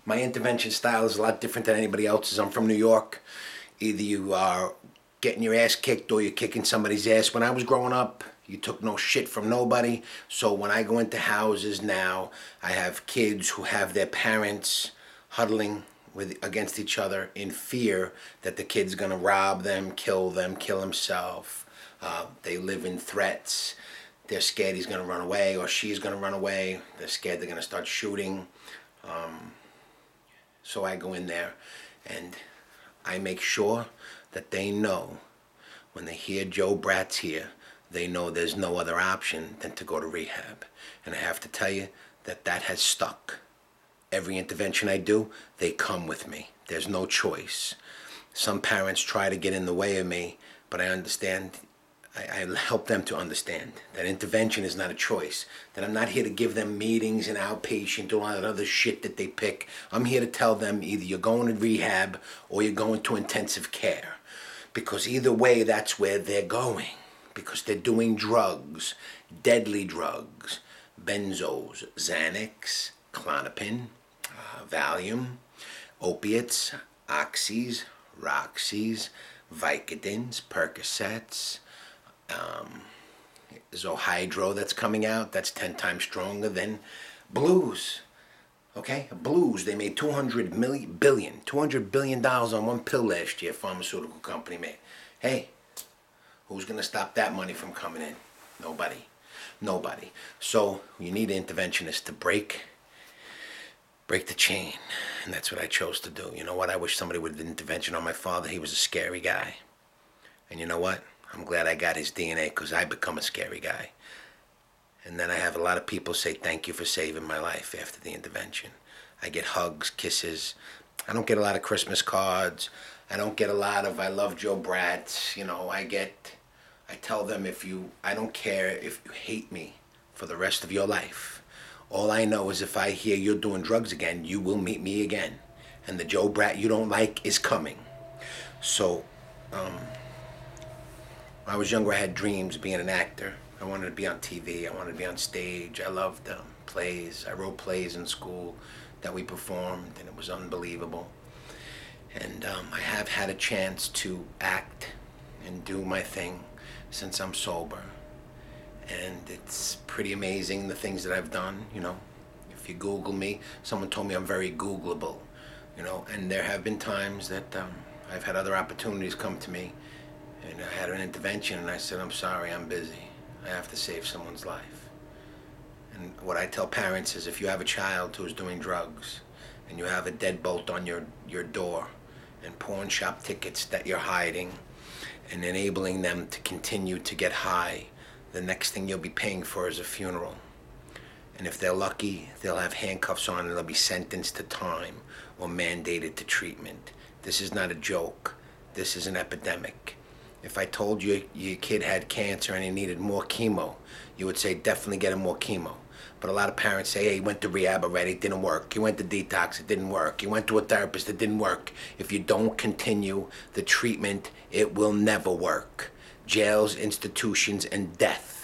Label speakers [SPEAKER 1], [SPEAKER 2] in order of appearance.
[SPEAKER 1] My intervention style is a lot different than anybody else's. I'm from New York. Either you are getting your ass kicked or you're kicking somebody's ass. When I was growing up, you took no shit from nobody. So when I go into houses now, I have kids who have their parents huddling against each other in fear that the kid's gonna rob them, kill himself. They live in threats. They're scared he's gonna run away or she's gonna run away. They're scared they're gonna start shooting. So I go in there and I make sure that they know when they hear Joe Brat's here, they know there's no other option than to go to rehab. And I have to tell you that that has stuck. Every intervention I do, they come with me. There's no choice. Some parents try to get in the way of me, but I understand. I help them to understand that intervention is not a choice, that I'm not here to give them meetings and outpatient or all that other shit that they pick. I'm here to tell them either you're going to rehab or you're going to intensive care. Because either way, that's where they're going. Because they're doing drugs, deadly drugs, benzos, Xanax, Klonopin, Valium, opiates, Oxys, Roxys, Vicodins, Percocets, Zohydro that's coming out, that's 10 times stronger than blues. Okay? Blues, they made $200 billion on one pill last year, pharmaceutical company made. Hey, who's going to stop that money from coming in? Nobody. So you need an interventionist to break the chain. And that's what I chose to do. You know what? I wish somebody would have intervention on my father. He was a scary guy. And you know what? I'm glad I got his DNA because I become a scary guy. And then I have a lot of people say thank you for saving my life after the intervention. I get hugs, kisses. I don't get a lot of Christmas cards. I don't get a lot of I love Joe Brat. You know, I tell them I don't care if you hate me for the rest of your life. All I know is if I hear you're doing drugs again, you will meet me again. And the Joe Brat you don't like is coming. So, when I was younger, I had dreams of being an actor. I wanted to be on TV. I wanted to be on stage. I loved plays. I wrote plays in school that we performed, and it was unbelievable. And I have had a chance to act and do my thing since I'm sober. And it's pretty amazing the things that I've done, you know. If you Google me, someone told me I'm very Googleable, you know. And there have been times that I've had other opportunities come to me. And I had an intervention and I said, I'm sorry, I'm busy. I have to save someone's life. And what I tell parents is if you have a child who's doing drugs and you have a deadbolt on your door and pawn shop tickets that you're hiding and enabling them to continue to get high, the next thing you'll be paying for is a funeral. And if they're lucky, they'll have handcuffs on and they'll be sentenced to time or mandated to treatment. This is not a joke. This is an epidemic. If I told you your kid had cancer and he needed more chemo, you would say definitely get him more chemo. But a lot of parents say, hey, he went to rehab already, it didn't work. He went to detox, it didn't work. He went to a therapist, it didn't work. If you don't continue the treatment, it will never work. Jails, institutions, and death.